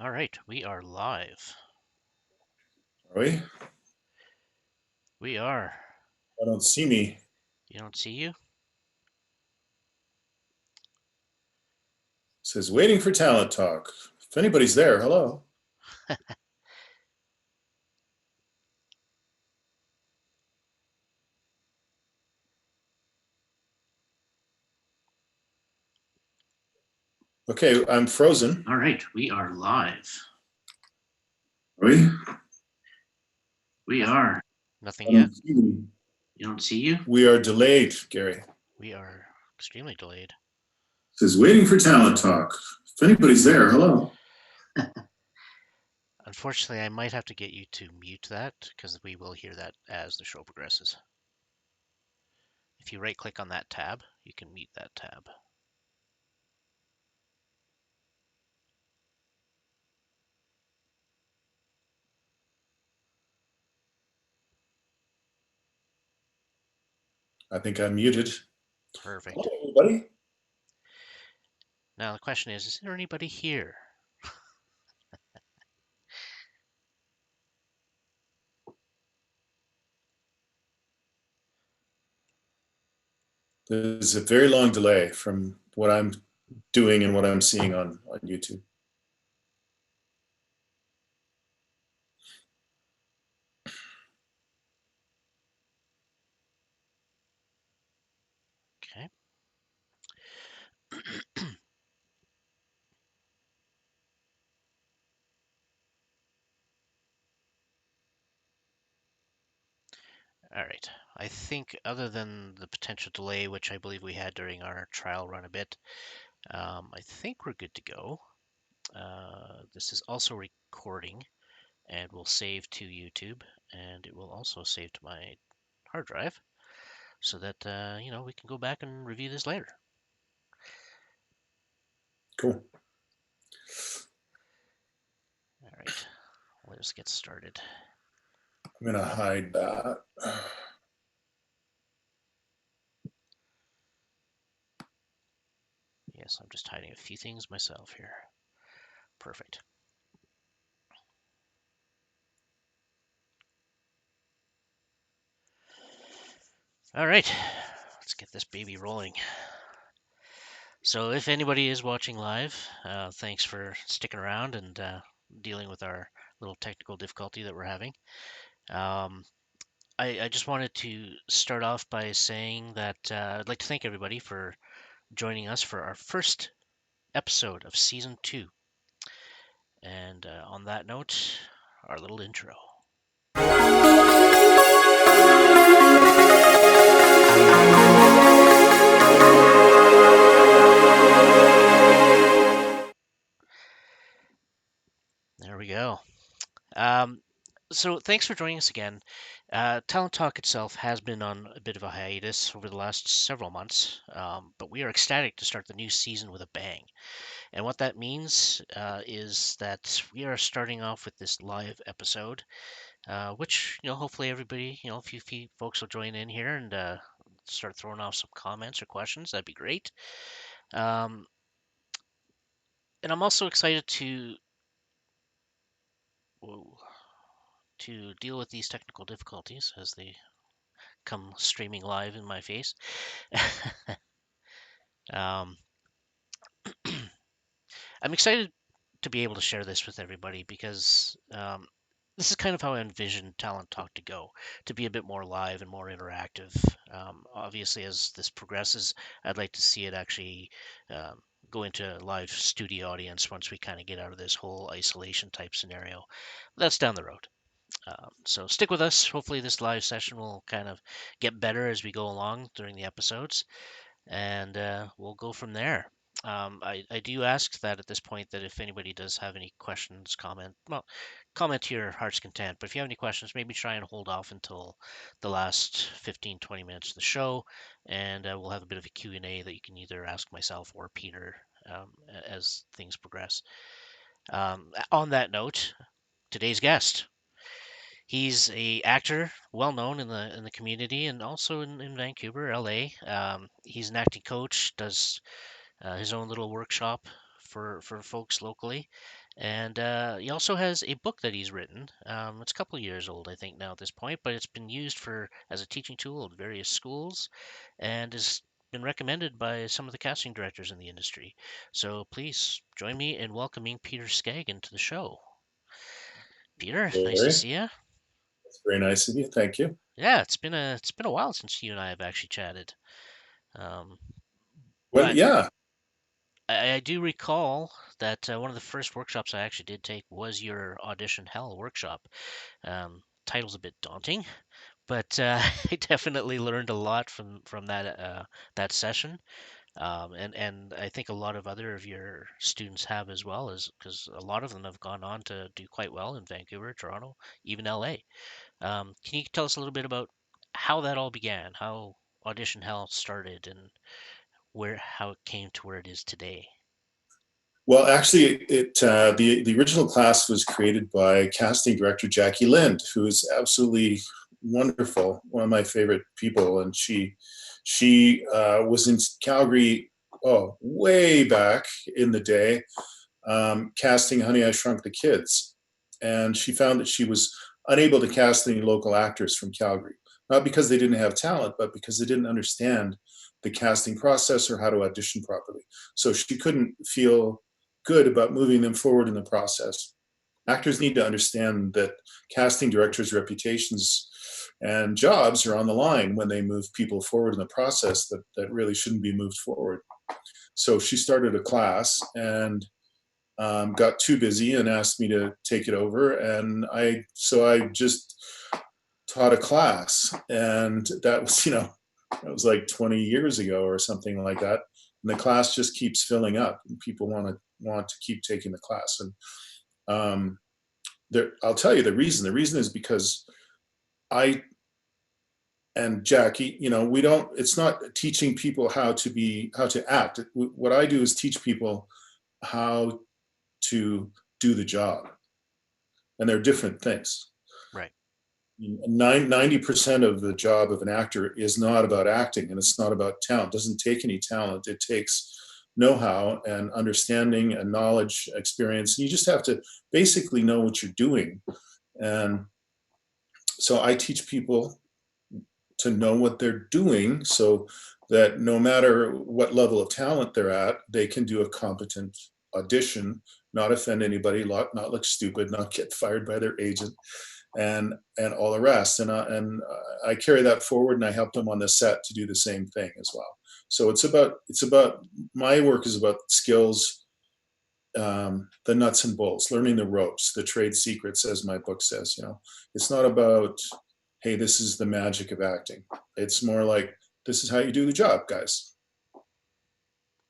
All right, we are live. Are we? We are. I don't see me. You don't see you? It says waiting for talent talk. If anybody's there, hello. Okay, I'm frozen. All right, we are live. Are we? We are. Nothing I yet? don't see me. You don't see you? We are delayed, Gary. We are extremely delayed. It says waiting for talent talk. If anybody's there, hello. Unfortunately, I might have to get you to mute that because we will hear that as the show progresses. If you right click on that tab, you can mute that tab. I think I'm muted. Perfect. Hello, everybody. Now the question is there anybody here? There's a very long delay from what I'm doing and what I'm seeing on YouTube. Okay. All right. I think other than the potential delay, which I believe we had during our trial run a bit, I think we're good to go. This is also recording and will save to YouTube, and it will also save to my hard drive so that we can go back and review this later. Cool. All right, let's get started. I'm going to hide that. Yes, I'm just hiding a few things myself here. Perfect. All right, let's get this baby rolling. So if anybody is watching live, thanks for sticking around and dealing with our little technical difficulty that we're having. Um, I just wanted to start off by saying that I'd like to thank everybody for joining us for our first episode of season 2. And on that note, our little intro. There we go. Um, so thanks for joining us again. Talent Talk itself has been on a bit of a hiatus over the last several months, but we are ecstatic to start the new season with a bang. And what that means is that we are starting off with this live episode, which hopefully everybody, a few folks will join in here and start throwing off some comments or questions. That'd be great. Um, and I'm also excited whoa, to deal with these technical difficulties as they come streaming live in my face. um, I'm excited to be able to share this with everybody because this is kind of how I envision Talent Talk to go, to be a bit more live and more interactive. Obviously, as this progresses, I'd like to see it actually um, go into a live studio audience once we kind of get out of this whole isolation type scenario. That's down the road. So stick with us. Hopefully, this live session will kind of get better as we go along during the episodes, and we'll go from there. I do ask that at this point that if anybody does have any questions, comment to your heart's content. But if you have any questions, maybe try and hold off until the last 15, 20 minutes of the show, and we'll have a bit of a Q&A that you can either ask myself or Peter as things progress. On that note, today's guest. He's a actor, well known in the community and also in Vancouver, LA. He's an acting coach, does his own little workshop for folks locally. And he also has a book that he's written. It's a couple of years old, I think, now at this point, but it's been used for as a teaching tool at various schools, and has been recommended by some of the casting directors in the industry. So please join me in welcoming Peter Skagen to the show. Peter, nice to Very, see you. that's very nice of you. Thank you. Yeah, it's been a while since you and I have actually chatted. Um, Well, but yeah. I do recall that one of the first workshops I actually did take was your audition hell workshop. Title's a bit daunting, but I definitely learned a lot from that session. And I think a lot of other of your students have as well, as because a lot of them have gone on to do quite well in Vancouver, Toronto, even LA. Can you tell us a little bit about how that all began, how Audition Hell started, and where how it came to where it is today? Well, actually, the original class was created by casting director Jackie Lind, who is absolutely wonderful, one of my favorite people, and she was in Calgary, oh, way back in the day, casting Honey, I Shrunk the Kids. And she found that she was unable to cast any local actors from Calgary, not because they didn't have talent, but because they didn't understand the casting process or how to audition properly. So she couldn't feel good about moving them forward in the process. Actors need to understand that casting directors' reputations and jobs are on the line when they move people forward in the process that really shouldn't be moved forward. So she started a class and got too busy and asked me to take it over, and I just taught a class, and that was that was like 20 years ago or something like that. And the class just keeps filling up, and people want to keep taking the class. And I'll tell you the reason. The reason is because I and Jackie, we don't. It's not teaching people how to act. What I do is teach people how to do the job, and they're different things. Right. 90% of the job of an actor is not about acting, and it's not about talent. It doesn't take any talent. It takes know-how and understanding and knowledge, experience. And you just have to basically know what you're doing. And so I teach people to know what they're doing so that no matter what level of talent they're at, they can do a competent audition, not offend anybody, not look stupid, not get fired by their agent, and all the rest. And I carry that forward, and I help them on the set to do the same thing as well. So it's about my work is about skills, the nuts and bolts, learning the ropes, the trade secrets, as my book says. It's not about, hey, this is the magic of acting. It's more like, this is how you do the job, guys.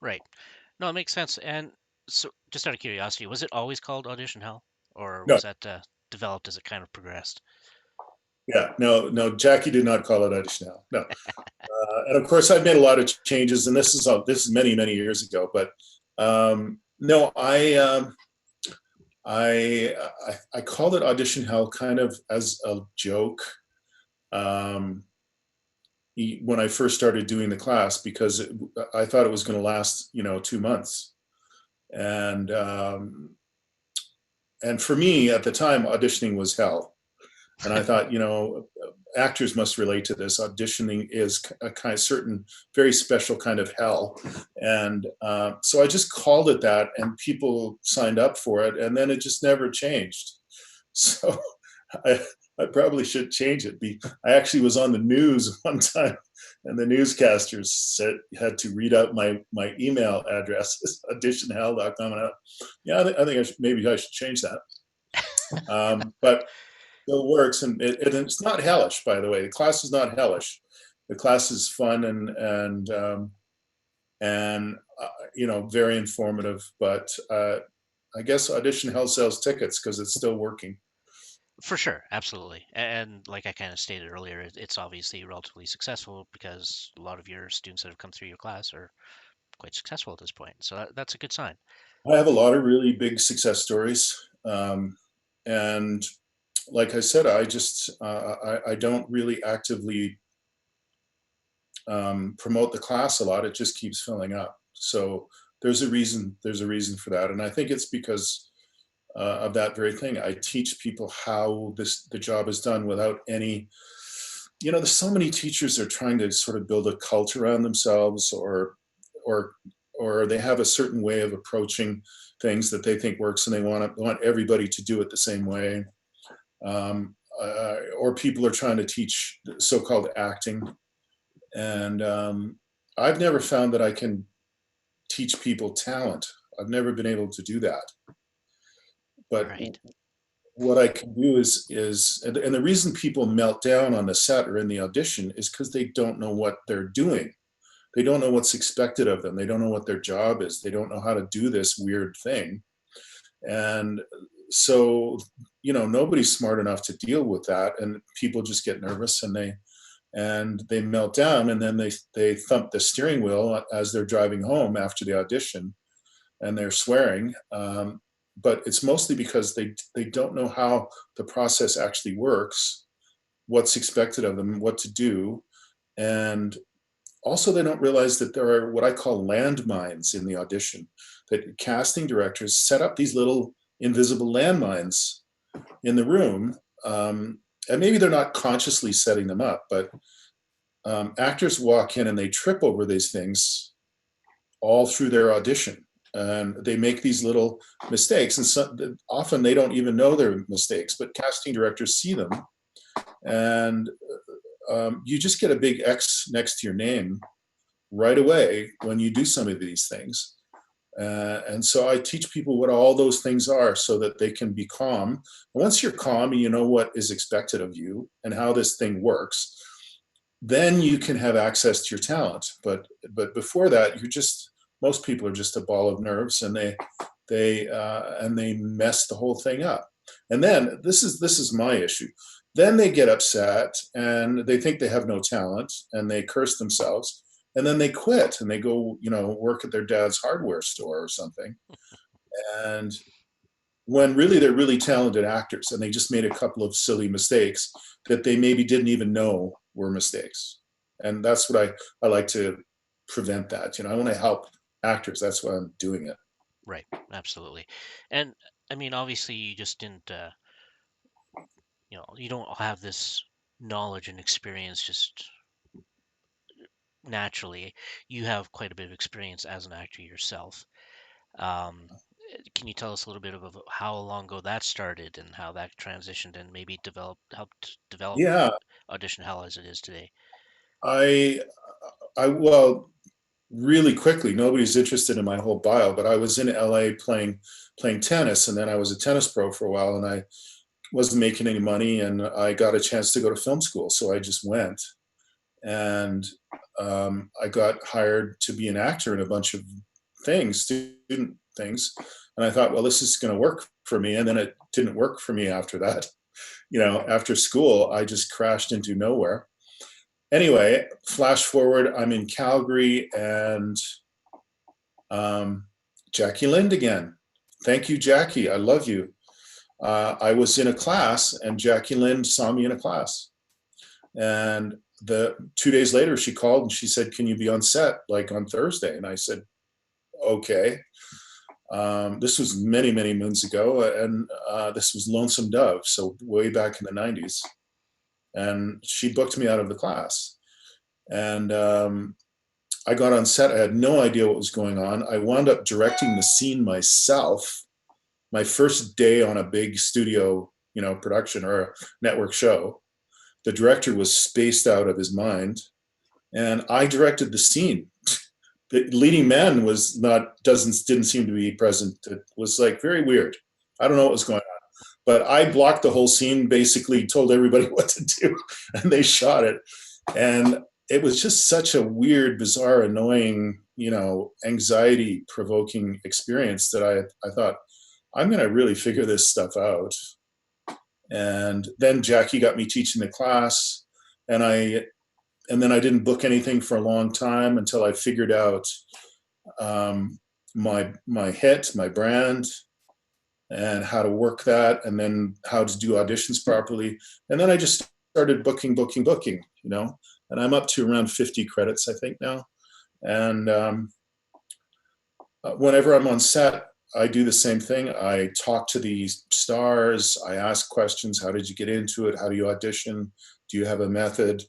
Right. No, it makes sense. And so, just out of curiosity, was it always called Audition Hell, or No, was that developed as it kind of progressed? yeah, no, no. Jackie did not call it audition now. No, and of course, I've made a lot of changes, and this is many many years ago. But no, I called it audition hell kind of as a joke. Um, when I first started doing the class, because I thought it was going to last 2 months, and and for me at the time, auditioning was hell. And I thought, actors must relate to this. Auditioning is a kind of certain, very special kind of hell. And so I just called it that, and people signed up for it, and then it just never changed. So I, I probably should change it. I actually was on the news one time, and the newscasters had to read out my email address, auditionhell.com. And yeah, I think maybe I should change that. But still works, and it's not hellish, by the way. The class is not hellish. The class is fun and very informative. But I guess audition hell sells tickets because it's still working. For sure, absolutely. And like I kind of stated earlier, it's obviously relatively successful because a lot of your students that have come through your class are quite successful at this point. So that's a good sign. I have a lot of really big success stories, and like I said, I don't really actively promote the class a lot. It just keeps filling up. So there's a reason. There's a reason for that, and I think it's because of that very thing. I teach people how the job is done without any. There's so many teachers are trying to sort of build a cult around themselves, or or they have a certain way of approaching things that they think works, and they want everybody to do it the same way. Or people are trying to teach so-called acting, and I've never found that I can teach people talent. I've never been able to do that. But Right. what I can do and the reason people melt down on the set or in the audition is because they don't know what they're doing. They don't know what's expected of them. They don't know what their job is. They don't know how to do this weird thing. And so, nobody's smart enough to deal with that. And people just get nervous, and they melt down, and then they thump the steering wheel as they're driving home after the audition, and they're swearing. But it's mostly because they don't know how the process actually works, what's expected of them, what to do, and also they don't realize that there are what I call landmines in the audition. That casting directors set up these little invisible landmines in the room, and maybe they're not consciously setting them up, but actors walk in and they trip over these things all through their audition, and they make these little mistakes, and often they don't even know they're mistakes, but casting directors see them, and you just get a big X next to your name right away when you do some of these things. And so I teach people what all those things are so that they can be calm. And once you're calm and you know what is expected of you and how this thing works, then you can have access to your talent. But before that, most people are just a ball of nerves, and they mess the whole thing up. And then this is my issue. Then they get upset and they think they have no talent, and they curse themselves, and then they quit and they go work at their dad's hardware store or something. And when really they're really talented actors, and they just made a couple of silly mistakes that they maybe didn't even know were mistakes. And that's what I like to prevent that. I want to help actors. That's why I'm doing it. Right. Absolutely. And I mean, obviously, you just didn't. You don't have this knowledge and experience just naturally. You have quite a bit of experience as an actor yourself. Um, can you tell us a little bit of how long ago that started and how that transitioned and maybe helped develop Yeah, Audition Hell as it is today? I well, really quickly, nobody's interested in my whole bio, but I was in LA playing tennis, and then I was a tennis pro for a while, and I wasn't making any money, and I got a chance to go to film school, so I just went, and I got hired to be an actor in a bunch of things, student things, and I thought, well, this is going to work for me, and then it didn't work for me after that. After school, I just crashed into nowhere. Anyway, flash forward, I'm in Calgary, and um, Jackie Lind again. Thank you, Jackie. I love you. I was in a class, and Jackie Lind saw me in a class. And the 2 days later, she called and she said, "Can you be on set like on Thursday?" And I said, "Okay." This was many, many moons ago, and this was Lonesome Dove, so way back in the '90s. And she booked me out of the class, and I got on set. I had no idea what was going on. I wound up directing the scene myself. My first day on a big studio, production or a network show. The director was spaced out of his mind, and I directed the scene. The leading man was not doesn't didn't seem to be present. It was like very weird. I don't know what was going on, but I blocked the whole scene. Basically, told everybody what to do, and they shot it. And it was just such a weird, bizarre, annoying, anxiety-provoking experience that I thought I'm going to really figure this stuff out. And then Jackie got me teaching the class, and then I didn't book anything for a long time until I figured out my hit, my brand, and how to work that, and then how to do auditions properly. And then I just started booking, and I'm up to around 50 credits, I think now. And Whenever I'm on set, I do the same thing. I talk to the stars. I ask questions. How did you get into it? How do you audition? Do you have a method?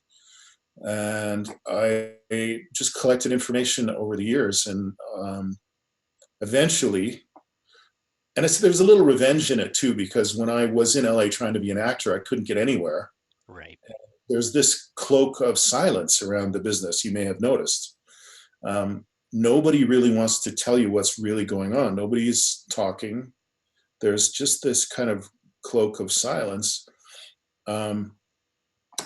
And I just collected information over the years, and eventually, and there's a little revenge in it too, because when I was in LA trying to be an actor, I couldn't get anywhere. Right. There's this cloak of silence around the business. You may have noticed. Nobody really wants to tell you what's really going on. Nobody's talking. There's just this kind of cloak of silence, um,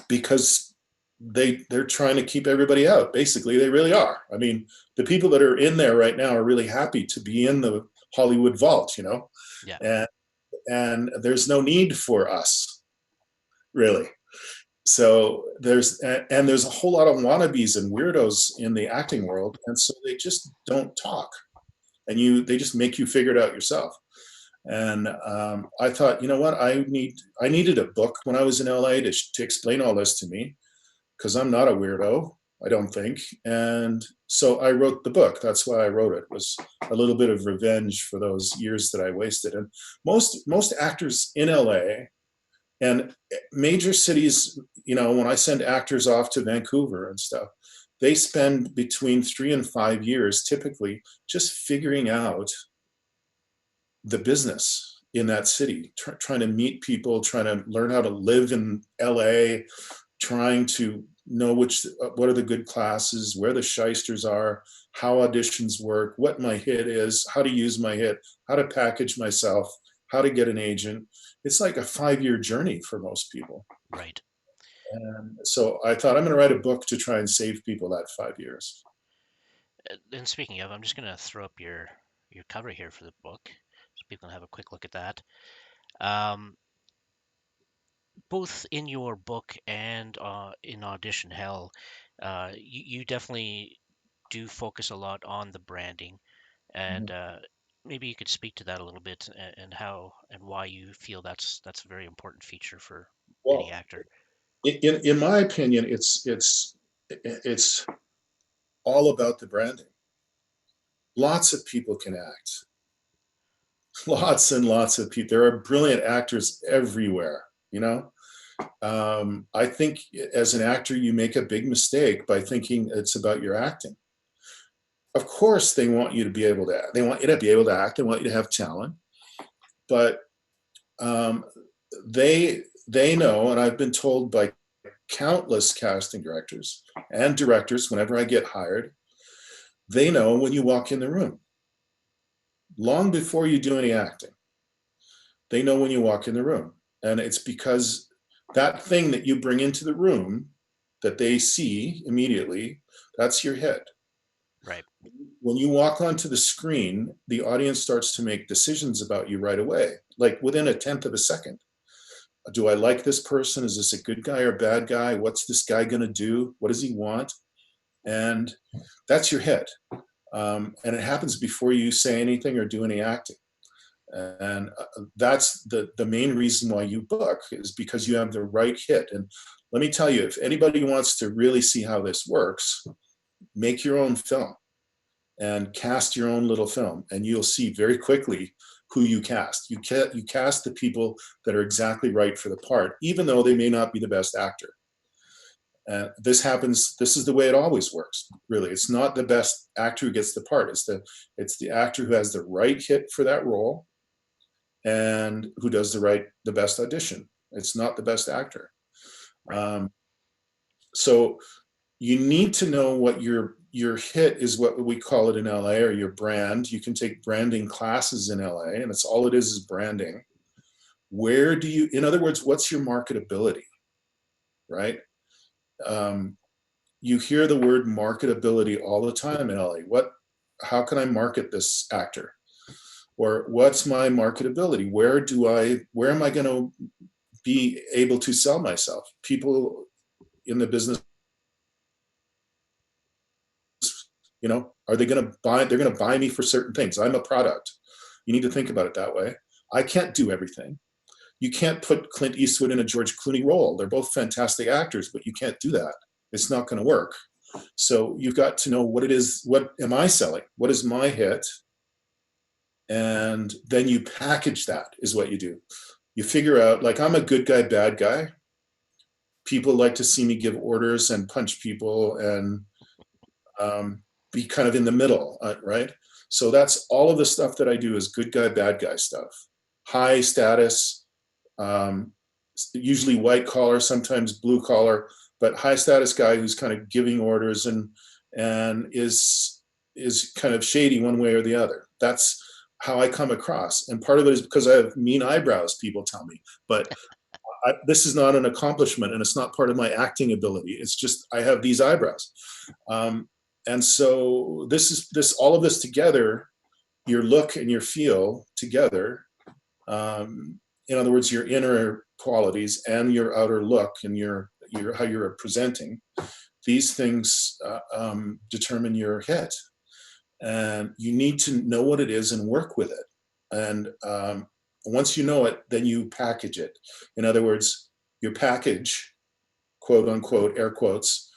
because they're trying to keep everybody out. Basically, they really are. I mean, the people that are in there right now are really happy to be in the Hollywood vault, Yeah. and there's no need for us, really. So there's a whole lot of wannabes and weirdos in the acting world, and so they just don't talk, and they just make you figure it out yourself. And I thought, you know what, I needed a book when I was in LA to explain all this to me, because I'm not a weirdo, I don't think. And so I wrote the book. That's why I wrote it. It was a little bit of revenge for those years that I wasted. And most actors in LA and major cities, when I send actors off to Vancouver and stuff, they spend between 3 and 5 years typically just figuring out the business in that city, trying to meet people, trying to learn how to live in LA, trying to know what are the good classes, where the shysters are, how auditions work, what my hit is, how to use my hit, how to package myself, how to get an agent. It's like a 5 year journey for most people. Right. And so I thought, I'm going to write a book to try and save people that 5 years. And speaking of, I'm just gonna throw up your cover here for the book, so people can have a quick look at that. Um, Both in your book and in Audition Hell, you definitely do focus a lot on the branding, and Mhm. maybe you could speak to that a little bit, and how and why you feel that's a very important feature for any Well, actor. in my opinion, it's all about the branding. Lots of people can act. Lots and lots of people. There are brilliant actors everywhere. You know, I think as an actor, you make a big mistake by thinking it's about your acting. Of course, they want you to be able to. They want you to be able to act. They want you to have talent, but um, they know, and I've been told by countless casting directors and directors whenever I get hired, they know when you walk in the room, long before you do any acting. They know when you walk in the room. And it's because that thing that you bring into the room that they see immediately, that's your hit. Right. When you walk onto the screen, the audience starts to make decisions about you right away, like within a tenth of a second. Do I like this person? Is this a good guy or bad guy? What's this guy going to do? What does he want? And that's your hit. And it happens before you say anything or do any acting. And that's the main reason why you book, is because you have the right hit. And let me tell you, if anybody wants to really see how this works, make your own film and cast your own little film, and you'll see very quickly who you cast. You cast the people that are exactly right for the part, even though they may not be the best actor. This happens. This is the way it always works. Really, it's not the best actor who gets the part. It's the actor who has the right hit for that role and who does the best audition. It's not the best actor. Right. Um, so you need to know what your hit is, what we call it in LA, or your brand. You can take branding classes in LA, and it's all it is branding. Where do you, in other words, what's your marketability, right? Um, you hear the word marketability all the time in LA. How can I market this actor? Or what's my marketability? Where am I going to be able to sell myself? People in the business, are they going to buy? They're going to buy me for certain things. I'm a product. You need to think about it that way. I can't do everything. You can't put Clint Eastwood in a George Clooney role. They're both fantastic actors, but you can't do that. It's not going to work. So you've got to know what it is. What am I selling? What is my hit? And then you package that, is what you do. You figure out, like, I'm a good guy, bad guy. People like to see me give orders and punch people and um, be kind of in the middle, right? So that's all of the stuff that I do is good guy, bad guy stuff. High status, um, usually white collar, sometimes blue collar, but high status guy who's kind of giving orders and is kind of shady one way or the other. That's how I come across. And part of it is because I have mean eyebrows, people tell me. But this is not an accomplishment, and it's not part of my acting ability. It's just I have these eyebrows, um, and so this all of this together, your look and your feel together. In other words, your inner qualities and your outer look and your how you're presenting. These things determine your hit, and you need to know what it is and work with it. And once you know it, then you package it. In other words, your package, quote unquote, air quotes,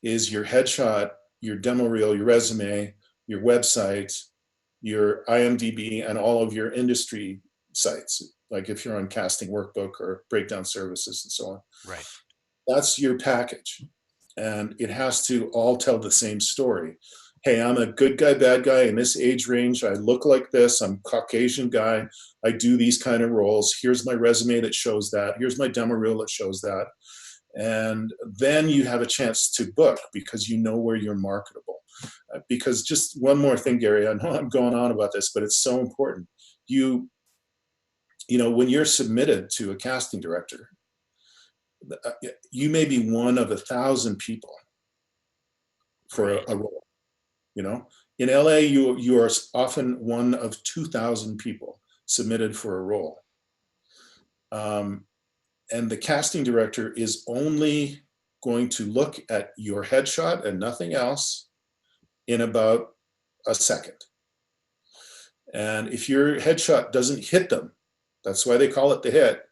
is your headshot, your demo reel, your resume, your website, your IMDb, and all of your industry sites. Like if you're on Casting Workbook or Breakdown Services and so on. Right. That's your package. And it has to all tell the same story. Hey, I'm a good guy, bad guy in this age range. I look like this. I'm a Caucasian guy. I do these kind of roles. Here's my resume that shows that. Here's my demo reel that shows that. And then you have a chance to book because you know where you're marketable. Because just one more thing, Gary, I know I'm going on about this, but it's so important. You know, when you're submitted to a casting director, you may be one of 1,000 people for Right. a role. You know, in LA, you are often one of 2,000 people submitted for a role, um, and the casting director is only going to look at your headshot and nothing else in about a second. And if your headshot doesn't hit them, that's why they call it the hit,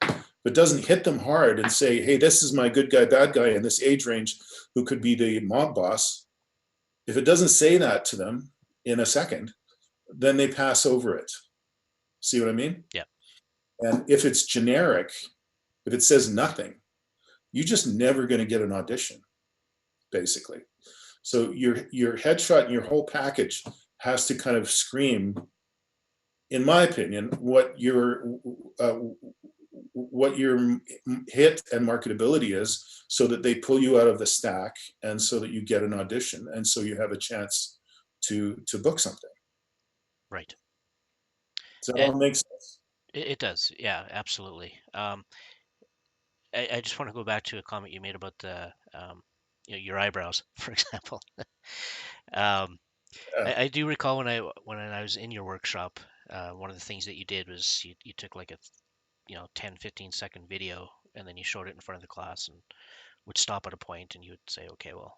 but doesn't hit them hard and say, hey, this is my good guy, bad guy in this age range who could be the mob boss. If it doesn't say that to them in a second, then they pass over it. See what I mean? Yeah. And if it's generic, if it says nothing, you're just never going to get an audition, basically. So your headshot and your whole package has to kind of scream, in my opinion, uh, what your hit and marketability is, so that they pull you out of the stack, and so that you get an audition, and so you have a chance to book something. Right. Does that It, all make sense? it does. Yeah, absolutely. I just want to go back to a comment you made about the your eyebrows, for example. um, Yeah. I do recall when I was in your workshop, one of the things that you did was you took like a 10-15 second video, and then you showed it in front of the class and would stop at a point and you would say, okay, well,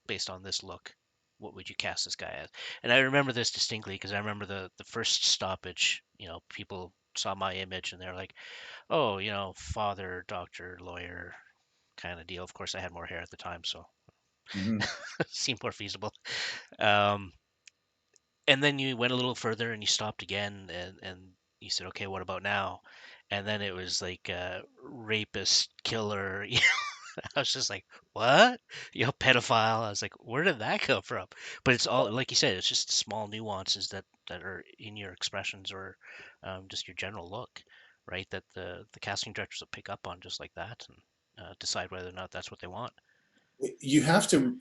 based on this look, what would you cast this guy as? And I remember this distinctly because I remember the first stoppage. People saw my image and they're like, oh, father, doctor, lawyer kind of deal. Of course, I had more hair at the time, so Mm-hmm. it seemed more feasible. Um, and then you went a little further and you stopped again, and you said, okay, what about now? And then it was like rapist, killer. I was just like, what? Pedophile. I was like, where did that come from? But it's all, like you said, it's just small nuances that are in your expressions, or just your general look, right? That the casting directors will pick up on just like that, and decide whether or not that's what they want. You have to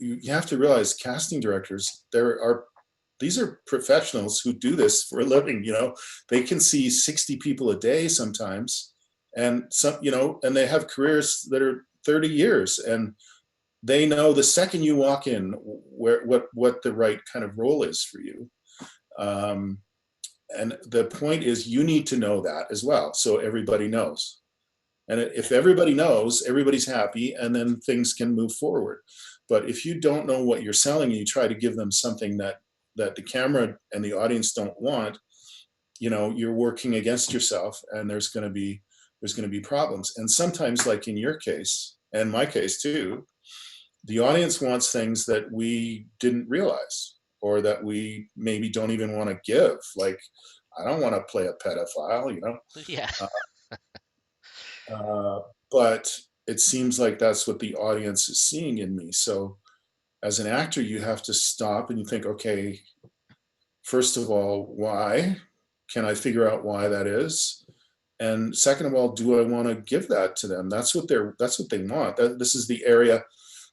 realize, casting directors, there are these are professionals who do this for a living. They can see 60 people a day sometimes, and and they have careers that are 30 years, and they know the second you walk in what the right kind of role is for you. um, and the point is, you need to know that as well, so everybody knows. And if everybody knows, everybody's happy, and then things can move forward. But if you don't know what you're selling and you try to give them something that the camera and the audience don't want, you're working against yourself, and there's going to be problems. And sometimes, like in your case and my case too, the audience wants things that we didn't realize, or that we maybe don't even want to give. Like, I don't want to play a pedophile, you know. Yeah. Uh, but it seems like that's what the audience is seeing in me. So as an actor, you have to stop and you think, okay, first of all, why? Can I figure out why that is? And second of all, do I want to give that to them? That's what they want. This is the area,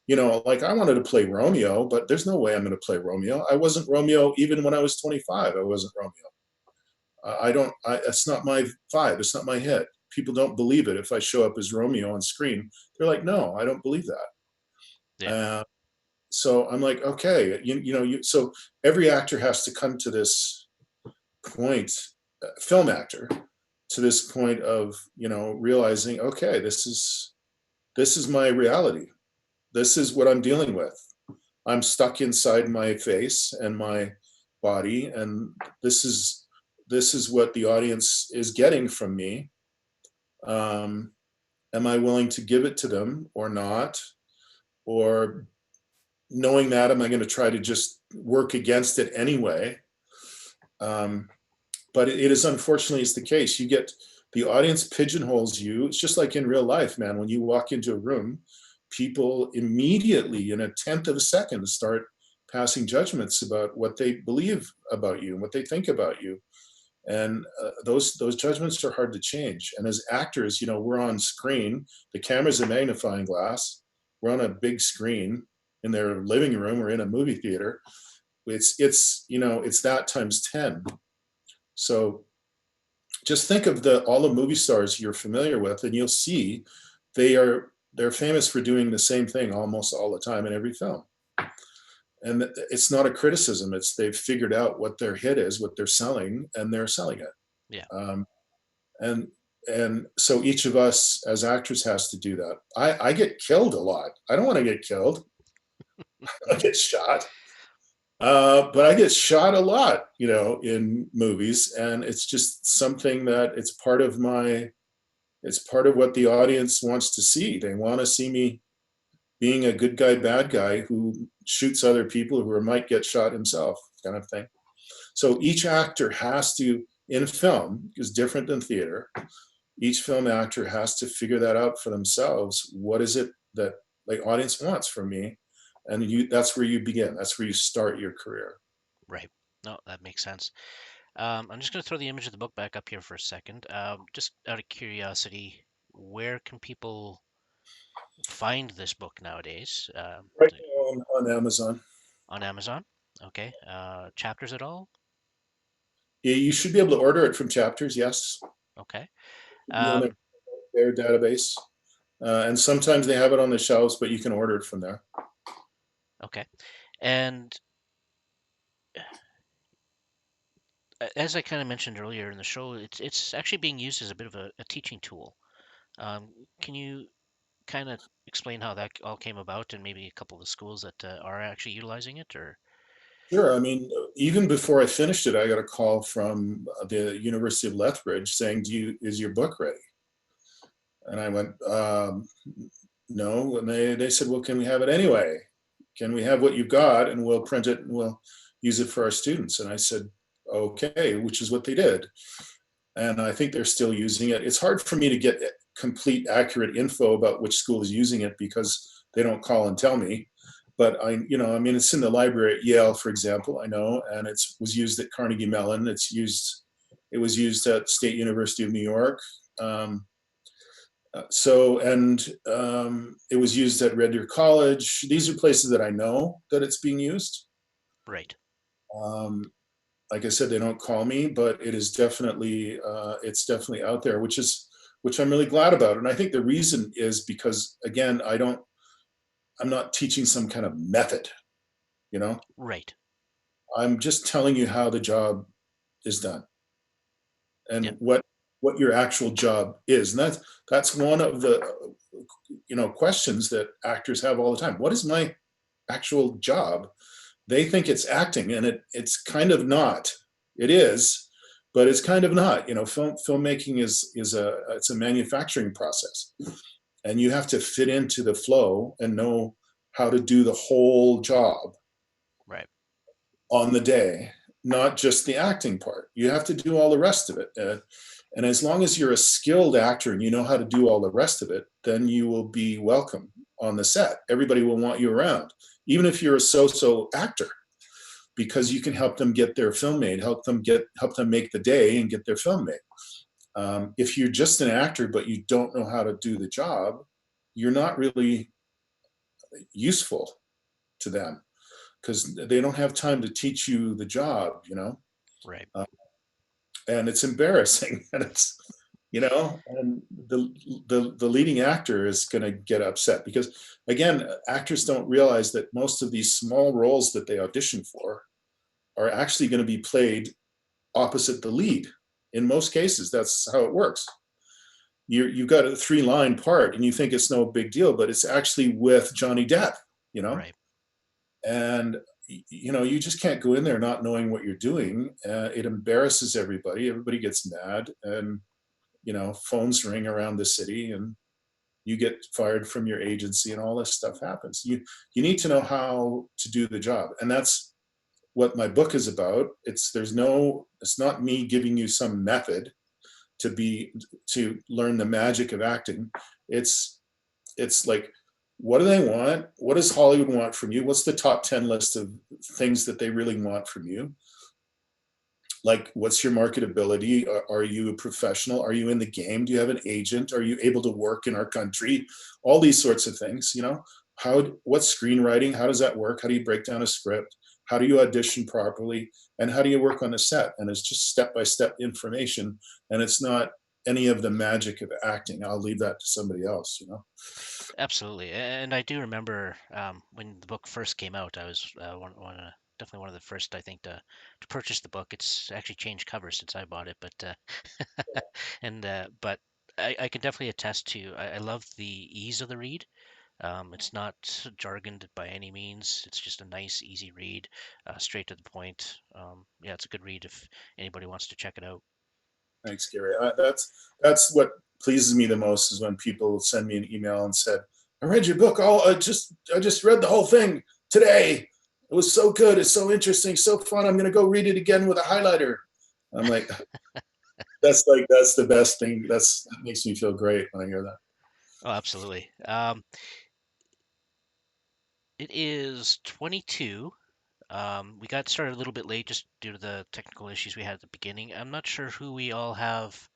you know, like I wanted to play Romeo, but there's no way I'm going to play Romeo. I wasn't Romeo even when I was 25. I wasn't Romeo. I don't. It's not my vibe. It's not my hit. People don't believe it if I show up as Romeo on screen. They're like, no, I don't believe that. Yeah. So I'm like, okay, so every actor has to come to this point, film actor, to this point of realizing, okay, this is my reality. This is what I'm dealing with. I'm stuck inside my face and my body, and this is this is what the audience is getting from me. Um, am I willing to give it to them or not? Or knowing that, am I going to try to just work against it anyway? Um, but it is unfortunately is the case. You get the audience pigeonholes you. It's just like in real life, man. When you walk into a room, people immediately, in a tenth of a second, start passing judgments about what they believe about you and what they think about you. And those judgments are hard to change. And as actors, we're on screen. The camera's a magnifying glass. We're on a big screen in their living room or in a movie theater. It's that times 10. So just think of all the movie stars you're familiar with, and you'll see they're famous for doing the same thing almost all the time in every film. And it's not a criticism. It's they've figured out what their hit is, what they're selling, and they're selling it. Yeah. Um, and and so each of us as actors has to do that. I get killed a lot. I don't want to get killed. I get shot. But I get shot a lot, in movies, and it's just something that it's part of what the audience wants to see. They want to see me being a good guy, bad guy who shoots other people who might get shot himself, kind of thing. So each actor has to, in film, is different than theater. Each film actor has to figure that out for themselves. What is it that the audience wants from me? And that's where you begin. That's where you start your career. Right. No, that makes sense. I'm just going to throw the image of the book back up here for a second. Just out of curiosity, where can people find this book nowadays? Right now on Amazon. On Amazon? Okay. Chapters at all? You should be able to order it from Chapters, yes. Okay. Be on Um, their database. And sometimes they have it on the shelves, but you can order it from there. okay. And as I kind of mentioned earlier in the show, it's actually being used as a bit of a teaching tool. Can you kind of explain how that all came about and maybe a couple of the schools that are actually utilizing it, or? Sure. I mean, even before I finished it, I got a call from the University of Lethbridge saying, is your book ready? And I went, no. And they said, well, can we have it anyway? Can we have what you got and we'll print it and we'll use it for our students? And I said, okay, which is what they did. And I think they're still using it. It's hard for me to get complete, accurate info about which school is using it because they don't call and tell me. But I mean, it's in the library at Yale, for example. I know, and it was used at Carnegie Mellon. It was used at State University of New York. Um, it was used at Red Deer College. These are places that I know that it's being used. Right. Um, like I said, they don't call me, but it's definitely out there, which I'm really glad about. And I think the reason is because, again, I'm not teaching some kind of method, you know. Right. I'm just telling you how the job is done Yep. and what your actual job is. And that's one of the questions that actors have all the time. What is my actual job? They think it's acting, and it's kind of not. It is, but it's kind of not. Filmmaking it's a manufacturing process, and you have to fit into the flow and know how to do the whole job Right. on the day. not just the acting part. You have to do all the rest of it. And as long as you're a skilled actor and you know how to do all the rest of it, then you will be welcome on the set. Everybody will want you around, even if you're a so-so actor, because you can help them get their film made, help them make the day and get their film made. If you're just an actor but you don't know how to do the job, you're not really useful to them because they don't have time to teach you the job, you know. Right. Uh, and it's embarrassing, and it's, you know, and the leading actor is going to get upset because, again, actors don't realize that most of these small roles that they audition for are actually going to be played opposite the lead. In most cases, that's how it works. You've got a three-line part and you think it's no big deal, but it's actually with Johnny Depp, you know. Right. And you know, you just can't go in there not knowing what you're doing. It embarrasses everybody. Everybody gets mad, and you know, phones ring around the city, and you get fired from your agency, and all this stuff happens. You need to know how to do the job, and that's what my book is about. It's not me giving you some method to learn the magic of acting. It's it's like, what do they want? What does Hollywood want from you? What's the top 10 list of things that they really want from you? Like, what's your marketability? Are you a professional? Are you in the game? Do you have an agent? Are you able to work in our country? All these sorts of things, you know. What's screenwriting? How does that work? How do you break down a script? How do you audition properly? And how do you work on a set? And it's just step by step information. And it's not any of the magic of acting. I'll leave that to somebody else, you know. Absolutely. And I do remember when the book first came out, I was definitely one of the first, I think, to purchase the book. It's actually changed covers since I bought it, but I can definitely attest to. I love the ease of the read. It's not jargoned by any means. It's just a nice, easy read, straight to the point. Yeah, it's a good read if anybody wants to check it out. Thanks, Gary. That's what pleases me the most is when people send me an email and said, "I read your book. I just read the whole thing today. It was so good. It's so interesting, so fun. I'm going to go read it again with a highlighter." I'm like, that's the best thing. That makes me feel great when I hear that. Oh, absolutely. It is 22. We got started a little bit late just due to the technical issues we had at the beginning. I'm not sure who we all have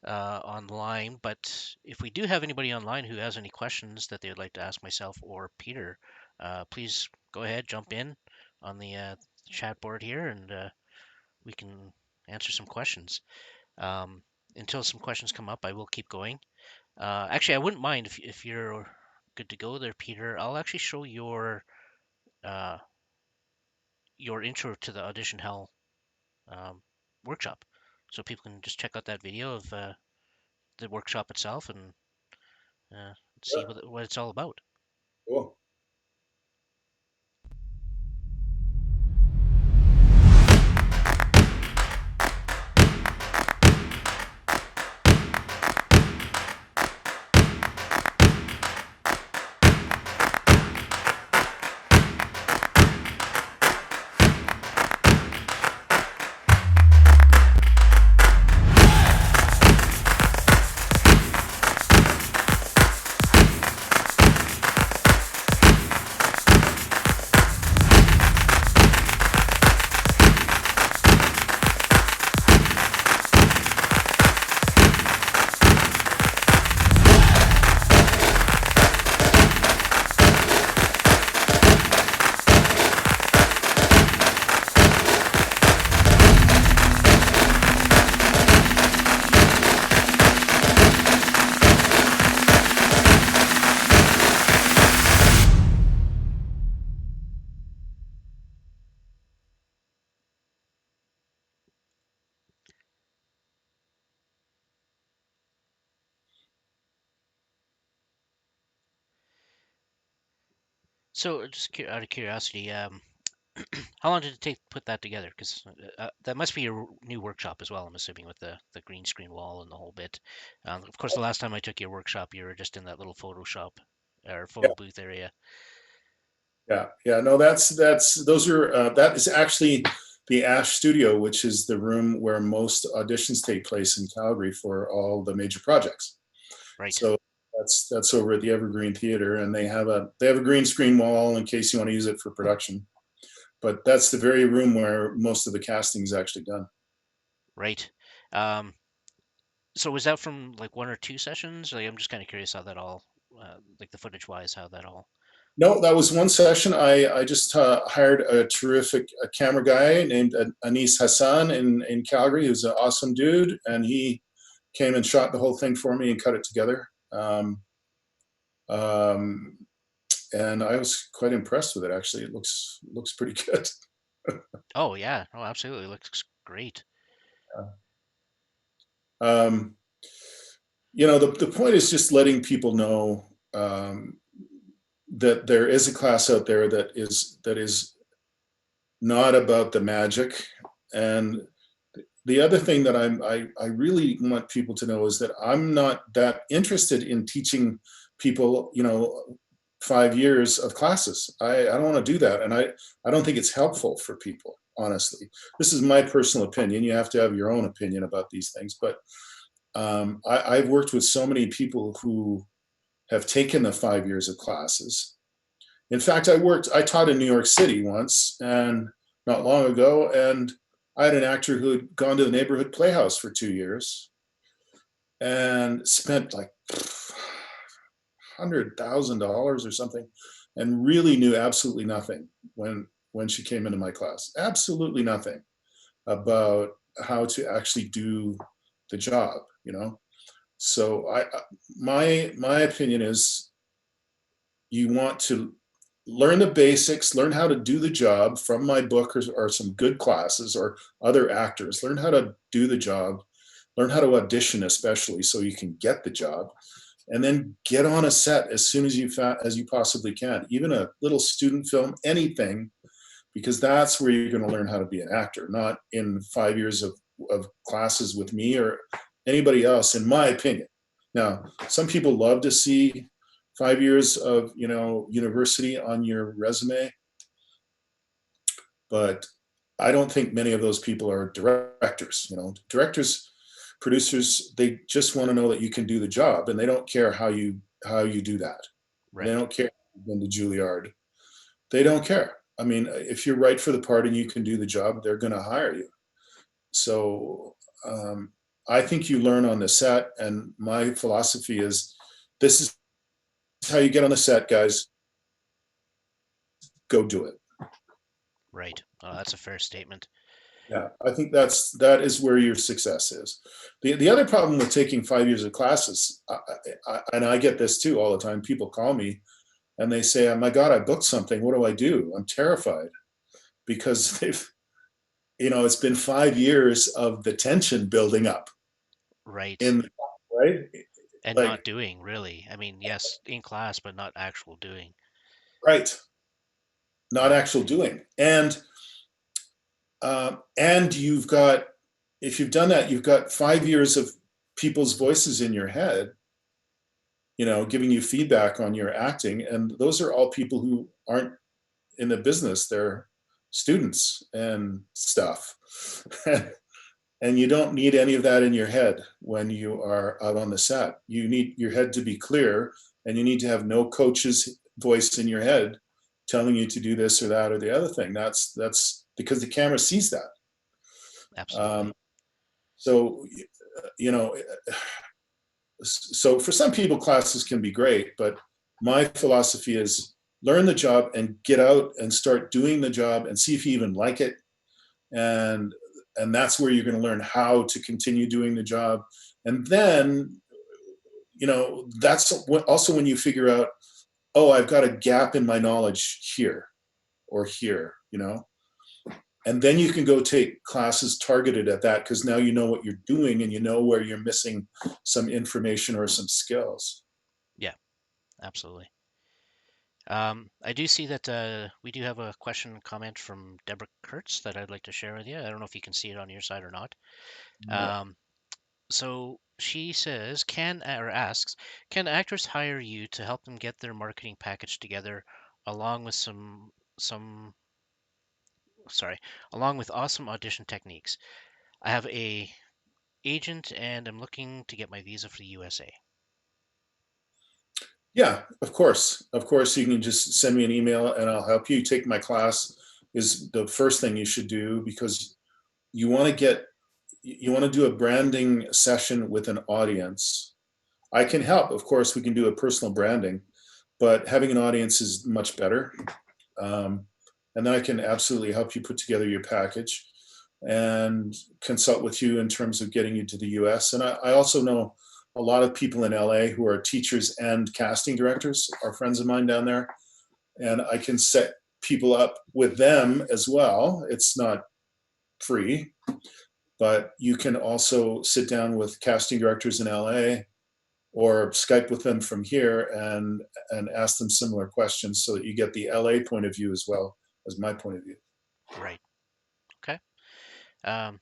online, but if we do have anybody online who has any questions that they would like to ask myself or Peter, please go ahead, jump in on the chat board here, and we can answer some questions. Um, until some questions come up, I will keep going. Actually, I wouldn't mind if you're good to go there, Peter. I'll actually show uh, your intro to the Audition Hell um, workshop, so people can just check out that video of the workshop itself and uh, see Yeah, what it's all about. cool. So, just out of curiosity, how long did it take to put that together? Because that must be your new workshop as well. I'm assuming with the green screen wall and the whole bit. Of course, the last time I took your workshop, you were just in that little Photoshop or Yeah, photo booth area. yeah, yeah. No, that is actually the Ash Studio, which is the room where most auditions take place in Calgary for all the major projects. Right. So that's over at the Evergreen Theater, and they have a green screen wall in case you want to use it for production. But that's the very room where most of the casting is actually done. Right. Um, so was that from like one or two sessions? Like, I'm just kind of curious how that all, like the footage wise, how that all. No, that was one session. I just hired a terrific camera guy named Anis Hassan in Calgary, who's an awesome dude, and he came and shot the whole thing for me and cut it together. Um, and I was quite impressed with it. Actually, it looks pretty good. Oh yeah. Oh, absolutely. Looks great. Um, the point is just letting people know that there is a class out there that is not about the magic. And the other thing that I really want people to know is that I'm not that interested in teaching people, 5 years of classes. I don't want to do that, and I don't think it's helpful for people. Honestly, this is my personal opinion. You have to have your own opinion about these things, but I've worked with so many people who have taken the 5 years of classes. In fact, I taught in New York City once and not long ago, and I had an actor who had gone to the neighborhood playhouse for 2 years and spent like $100,000 or something, and really knew absolutely nothing when she came into my class. Absolutely nothing about how to actually do the job. So my opinion is you want to learn the basics, learn how to do the job from my book or some good classes or other actors. Learn how to do the job, learn how to audition, especially so you can get the job, and then get on a set as soon as you possibly can. Even a little student film, anything, because that's where you're going to learn how to be an actor, not in 5 years of classes with me or anybody else, in my opinion. Now, some people love to see 5 years of university on your resume, but I don't think many of those people are directors. Directors, producers, they just want to know that you can do the job, and they don't care how you do that. They Right. don't care if you've been to Juilliard. They don't care. I mean, if you're right for the part and you can do the job, they're going to hire you. So I think you learn on the set, and my philosophy is this is how you get on the set, guys. Go do it. Right. That's a fair statement. Yeah, I think that is where your success is. The other problem with taking 5 years of classes, and I get this too all the time. People call me and they say, "Oh my God, I booked something. What do I do?" I'm terrified because it's been 5 years of the tension building up Right. in right, And like not doing really. I mean, yes, in class, but not actual doing. right, not Yeah. actual doing, and you've got if you've done that, you've got 5 years of people's voices in your head, giving you feedback on your acting. And those are all people who aren't in the business. They're students and stuff. And you don't need any of that in your head when you are out on the set. You need your head to be clear, and you need to have no coach's voice in your head telling you to do this or that or the other thing. That's because the camera sees that. Absolutely. Um, so, you know, so for some people classes can be great, but my philosophy is learn the job and get out and start doing the job and see if you even like it. And and that's where you're going to learn how to continue doing the job. And then that's also when you figure out, oh, I've got a gap in my knowledge here or here, and then you can go take classes targeted at that, because now you know what you're doing and you know where you're missing some information or some skills. Yeah, absolutely. I do see that we do have a question comment from Deborah Kurtz that I'd like to share with you. I don't know if you can see it on your side or not. No. Um, so she says, or asks, can actors hire you to help them get their marketing package together, along with some sorry, along with awesome audition techniques. I have a agent and I'm looking to get my visa for the USA. Yeah, of course. Of course, you can just send me an email and I'll help you. Take my class is the first thing you should do because you want to get you want to do a branding session with an audience. I can help. Of course, we can do a personal branding, but having an audience is much better. Um, and then I can absolutely help you put together your package and consult with you in terms of getting you to the US. And I also know a lot of people in LA who are teachers and casting directors, are friends of mine down there. And I can set people up with them as well. It's not free, but you can also sit down with casting directors in LA or Skype with them from here and ask them similar questions so that you get the LA point of view as well as my point of view. Right. Okay. Um,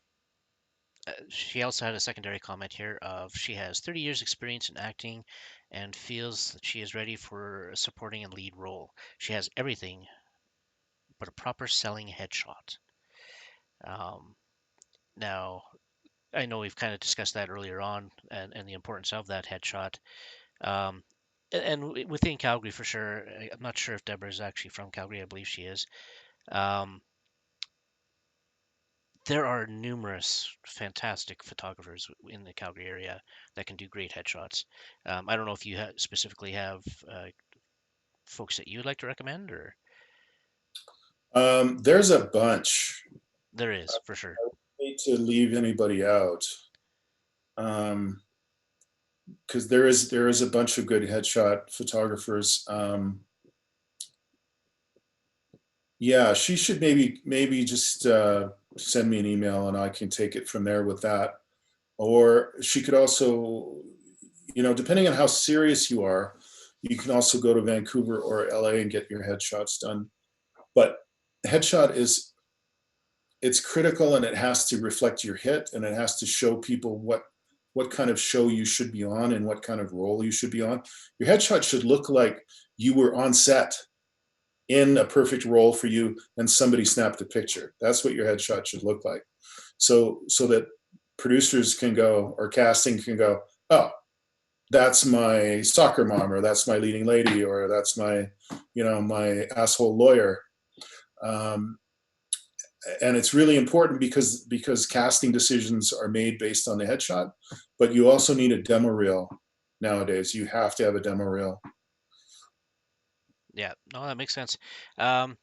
she also had a secondary comment here of she has 30 years experience in acting and feels that she is ready for a supporting and lead role. She has everything but a proper selling headshot. Um, now, I know we've kind of discussed that earlier on and the importance of that headshot. Um, within Calgary for sure, I'm not sure if Deborah is actually from Calgary. I believe she is. Um, there are numerous fantastic photographers in the Calgary area that can do great headshots. I don't know if you specifically have folks that you'd like to recommend, or There's a bunch. there is for sure. I don't need to leave anybody out because there is a bunch of good headshot photographers. Yeah, she should maybe just send me an email and I can take it from there with that. Or she could also, depending on how serious you are, you can also go to Vancouver or LA and get your headshots done. But headshot is it's critical and it has to reflect your hit and it has to show people what kind of show you should be on and what kind of role you should be on. Your headshot should look like you were on set in a perfect role for you and somebody snapped a picture. That's what your headshot should look like. So that producers can go or casting can go, oh, that's my soccer mom or that's my leading lady or that's my asshole lawyer. Um, and it's really important because casting decisions are made based on the headshot, but you also need a demo reel nowadays. You have to have a demo reel. Yeah, no, that makes sense. Um,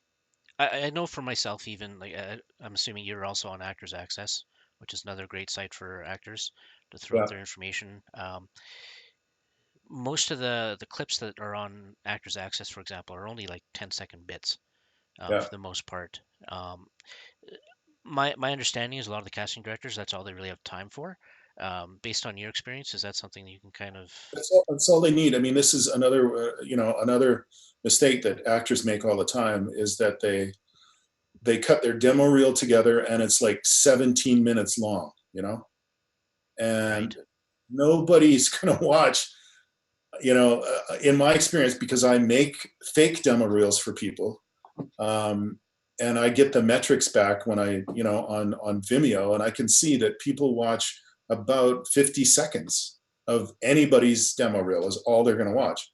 I know for myself, even like I'm assuming you're also on Actors Access, which is another great site for actors to throw out Yeah, their information. Most of the clips that are on Actors Access, for example, are only like 10-second bits yeah. for the most part. Um, my understanding is a lot of the casting directors, that's all they really have time for. Based on your experience, is that something that you can kind of That's all they need. I mean, this is another mistake that actors make all the time is that they cut their demo reel together and it's like 17 minutes long, right? and nobody's going to watch, in my experience, because I make fake demo reels for people. Um, and I get the metrics back when on Vimeo, and I can see that people watch about 50 seconds of anybody's demo reel is all they're going to watch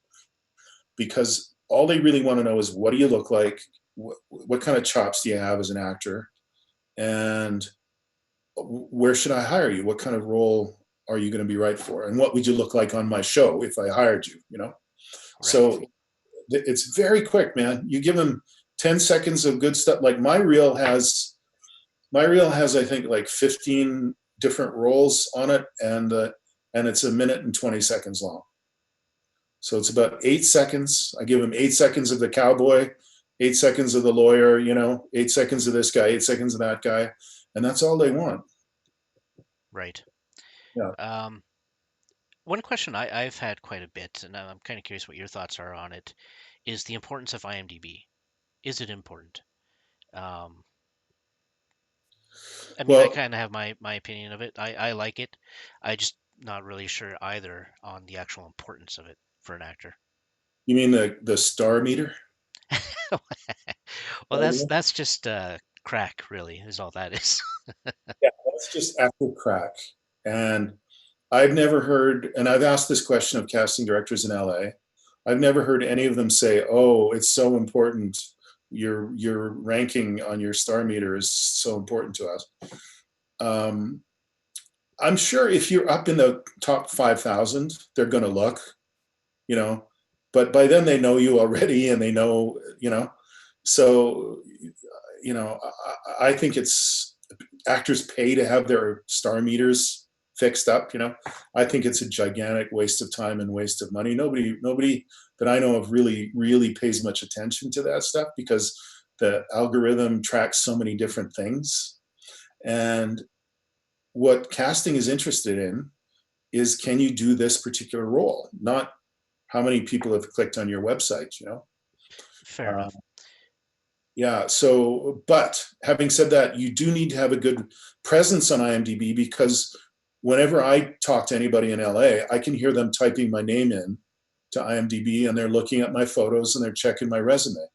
because all they really want to know is what do you look like, what kind of chops do you have as an actor, and where should I hire you? What kind of role are you going to be right for? And what would you look like on my show if I hired you? Right. So it's very quick, man. You give them 10 seconds of good stuff. Like my reel has I think like 15 different roles on it and it's a minute and 20 seconds long. So it's about 8 seconds. I give them 8 seconds of the cowboy, 8 seconds of the lawyer, 8 seconds of this guy, 8 seconds of that guy. And that's all they want. Right. Yeah. Um, one question I've had quite a bit, and I'm kind of curious what your thoughts are on it, is the importance of IMDb. Is it important? Um, I mean, I Well, kind of have my opinion of it. I like it. I just not really sure either on the actual importance of it for an actor. you mean the star meter? Well, that's just crack, really, is all that is. Yeah, that's just active crack. And I've never heard, and I've asked this question of casting directors in LA. I've never heard any of them say, "Oh, it's so important. Your ranking on your star meter is so important to us." Um, I'm sure if you're up in the top 5,000, they're going to look, you know, but by then they know you already, and they know, so I think it's actors pay to have their star meters fixed up. I think it's a gigantic waste of time and waste of money. Nobody that I know of really pays much attention to that stuff, because the algorithm tracks so many different things. And what casting is interested in is, can you do this particular role, not how many people have clicked on your website. Fair uh, enough. Yeah. So, but having said that, you do need to have a good presence on IMDb, because whenever I talk to anybody in LA, I can hear them typing my name in to IMDb, and they're looking at my photos and they're checking my resume.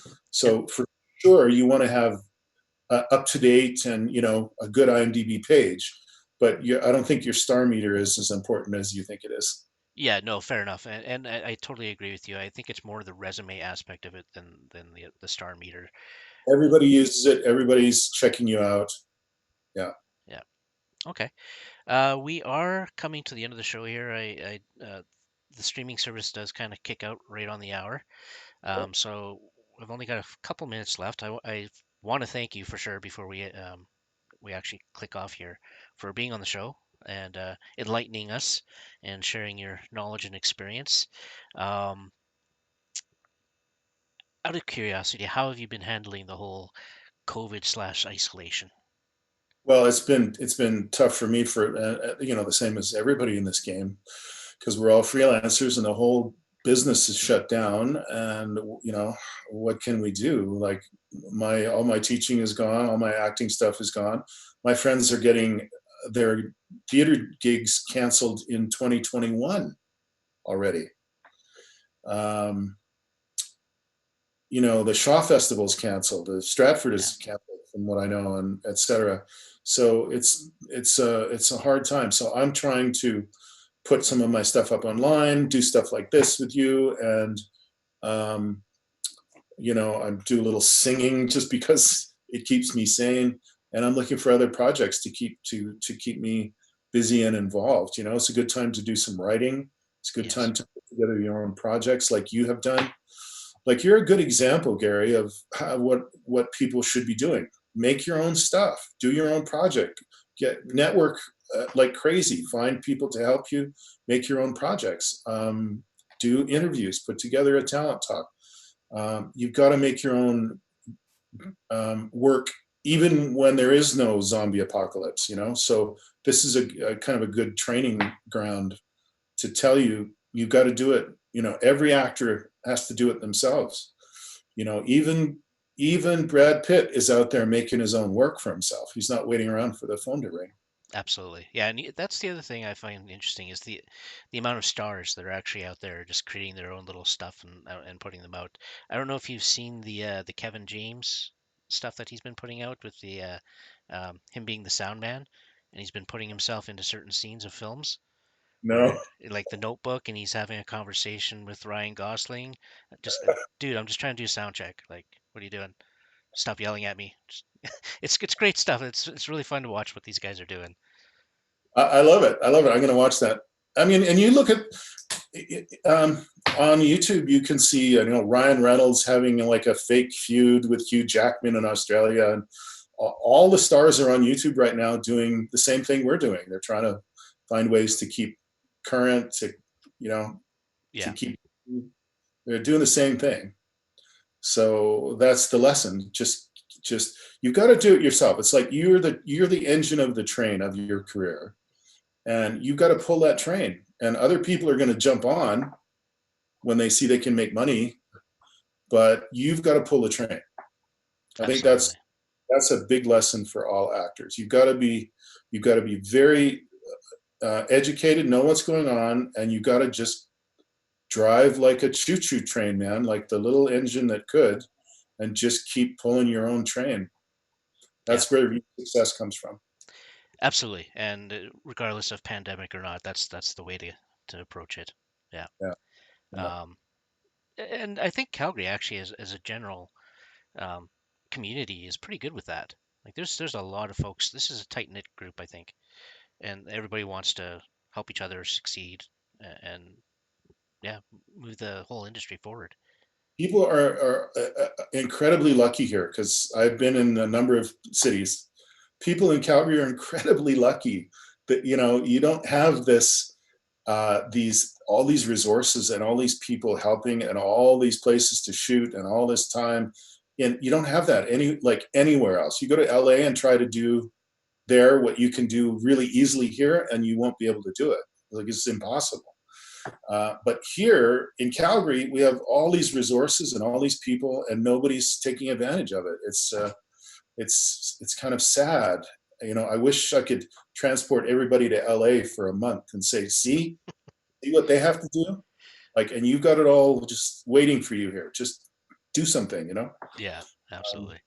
Yep. So for sure, you want to have up to date and a good IMDb page, but I don't think your star meter is as important as you think it is. Yeah, no, fair enough, and I totally agree with you. I think it's more the resume aspect of it than the star meter. Everybody uses it. Everybody's checking you out. Yeah. Yeah. Okay. We are coming to the end of the show here. The streaming service does kind of kick out right on the hour. So we've only got a couple minutes left. I want to thank you for sure before we actually click off here, for being on the show and enlightening us and sharing your knowledge and experience. Um, Out of curiosity, how have you been handling the whole COVID/isolation? Well, it's been tough for me, for the same as everybody in this game, because we're all freelancers and the whole business is shut down. And what can we do? Like, my all my teaching is gone, all my acting stuff is gone. My friends are getting their theater gigs canceled in 2021 already. Um, the Shaw Festival is canceled. The Stratford Yeah. is canceled, from what I know, and etc. So it's a hard time. So I'm trying to put some of my stuff up online, do stuff like this with you, and um, I do a little singing just because it keeps me sane. And I'm looking for other projects to keep me busy and involved. It's a good time to do some writing. It's a good Yes. time to put together your own projects, like you have done. Like, you're a good example, Gary, of what people should be doing. Make your own stuff, do your own project, get network like crazy, find people to help you make your own projects, do interviews, put together a talent talk. You've got to make your own work, even when there is no zombie apocalypse. So this is a kind of a good training ground to tell you, you've got to do it. Every actor has to do it themselves. Even Brad Pitt is out there making his own work for himself. He's not waiting around for the phone to ring. Absolutely. Yeah, and that's the other thing I find interesting is the amount of stars that are actually out there just creating their own little stuff and putting them out. I don't know if you've seen the Kevin James stuff that he's been putting out with the him being the sound man, and he's been putting himself into certain scenes of films No. where, like, The Notebook, and he's having a conversation with Ryan Gosling. Just dude, I'm just trying to do a sound check. Like, what are you doing? Stop yelling at me. It's great stuff. It's really fun to watch what these guys are doing. I love it. I love it. I'm going to watch that. I mean, and you look at um, on YouTube, you can see Ryan Reynolds having like a fake feud with Hugh Jackman in Australia, and all the stars are on YouTube right now doing the same thing we're doing. They're trying to find ways to keep current, you know to Yeah, keep. They're doing the same thing. So that's the lesson. Just you've got to do it yourself. It's like you're the engine of the train of your career, and you've got to pull that train. And other people are going to jump on when they see they can make money, but you've got to pull the train. I think absolutely. that's a big lesson for all actors. You've got to be very educated, know what's going on, and you've got to just drive like a choo-choo train, man, like the little engine that could, and just keep pulling your own train. Yeah, That's where success comes from. absolutely. And regardless of pandemic or not, that's the way to approach it. Yeah. Yeah, yeah. Um, and I think Calgary actually, as a general um, community, is pretty good with that. Like, there's a lot of folks. This is a tight knit group, I think, and everybody wants to help each other succeed and yeah, move the whole industry forward. People are incredibly lucky here because I've been in a number of cities. People in Calgary are incredibly lucky that you don't have these all these resources and all these people helping and all these places to shoot and all this time, and you don't have that anywhere else. You go to LA and try to do there what you can do really easily here, and you won't be able to do it. Like, it's impossible. But here in Calgary, we have all these resources and all these people, and nobody's taking advantage of it. It's kind of sad. I wish I could transport everybody to LA for a month and say, see what they have to do. Like, and you've got it all just waiting for you here. Just do something. Yeah, Um, absolutely.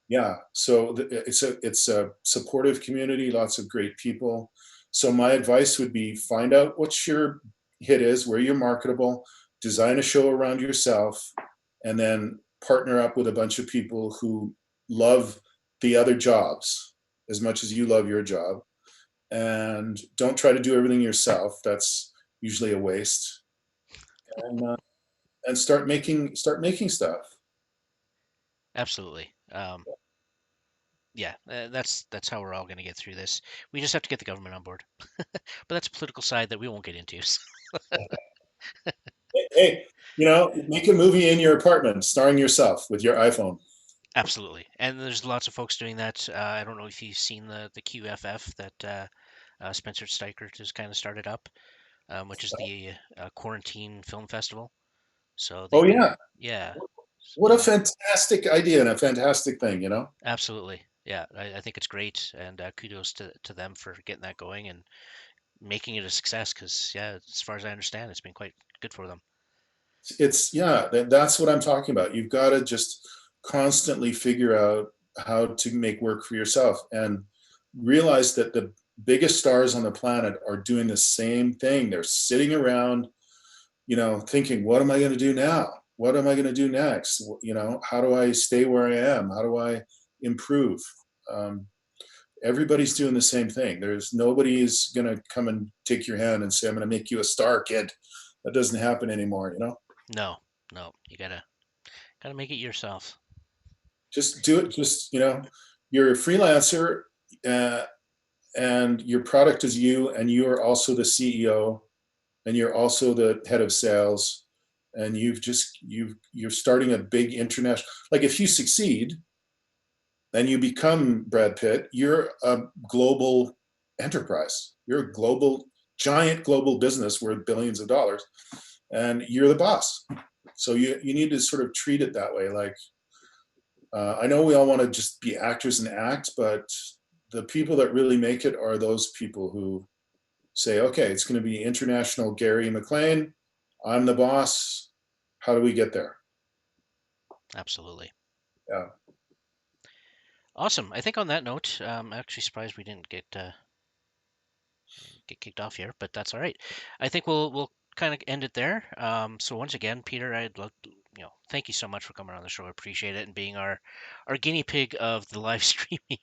yeah, so it's a supportive community, lots of great people. So my advice would be find out what your hit is, where you're marketable, design a show around yourself, and then partner up with a bunch of people who love the other jobs as much as you love your job. And don't try to do everything yourself. That's usually a waste. And start making stuff. Absolutely. Yeah, that's how we're all going to get through this. We just have to get the government on board. But that's a political side that we won't get into. So, Hey, make a movie in your apartment starring yourself with your iPhone. absolutely. And there's lots of folks doing that. I don't know if you've seen the QFF that Spencer Steicher just kind of started up, which is the quarantine film festival. So Oh they've been, yeah, yeah, what a fantastic idea and a fantastic thing. absolutely. Yeah, I think it's great, and kudos to them for getting that going and making it a success. Because yeah, as far as I understand, it's been quite good for them. It's yeah, that's what I'm talking about. You've got to just constantly figure out how to make work for yourself and realize that the biggest stars on the planet are doing the same thing. They're sitting around, thinking, what am I going to do now? What am I going to do next? How do I stay where I am? How do I improve? Um, Everybody's doing the same thing. There's nobody's going to come and take your hand and say, I'm going to make you a star, kid. That doesn't happen anymore. No, no, you gotta make it yourself. Just do it. Just, you're a freelancer, uh, and your product is you, and you are also the CEO, and you're also the head of sales. And you're starting a big international, like, if you succeed and you become Brad Pitt, you're a global enterprise. You're a giant global business worth billions of dollars, and you're the boss. So you need to sort of treat it that way. Like, I know we all want to just be actors and act, but the people that really make it are those people who say, okay, it's going to be international Gary McLean. I'm the boss. How do we get there? Absolutely. Yeah. Awesome. I think on that note, I'm actually surprised we didn't get kicked off here, but that's all right. I think we'll kind of end it there. So once again, Peter, I'd love to, thank you so much for coming on the show. I appreciate it and being our guinea pig of the live streaming,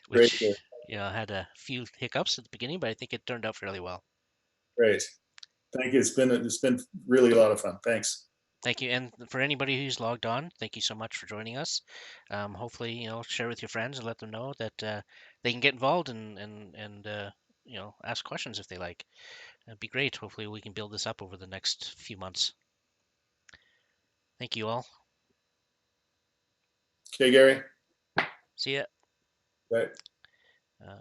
Great. which had a few hiccups at the beginning, but I think it turned out fairly well. Great. Thank you. It's been really a lot of fun. Thanks. Thank you, and for anybody who's logged on, thank you so much for joining us. Hopefully, share with your friends and let them know that they can get involved and ask questions if they like. That'd be great. Hopefully, we can build this up over the next few months. Thank you all. Okay, Gary. See ya. Bye. Uh,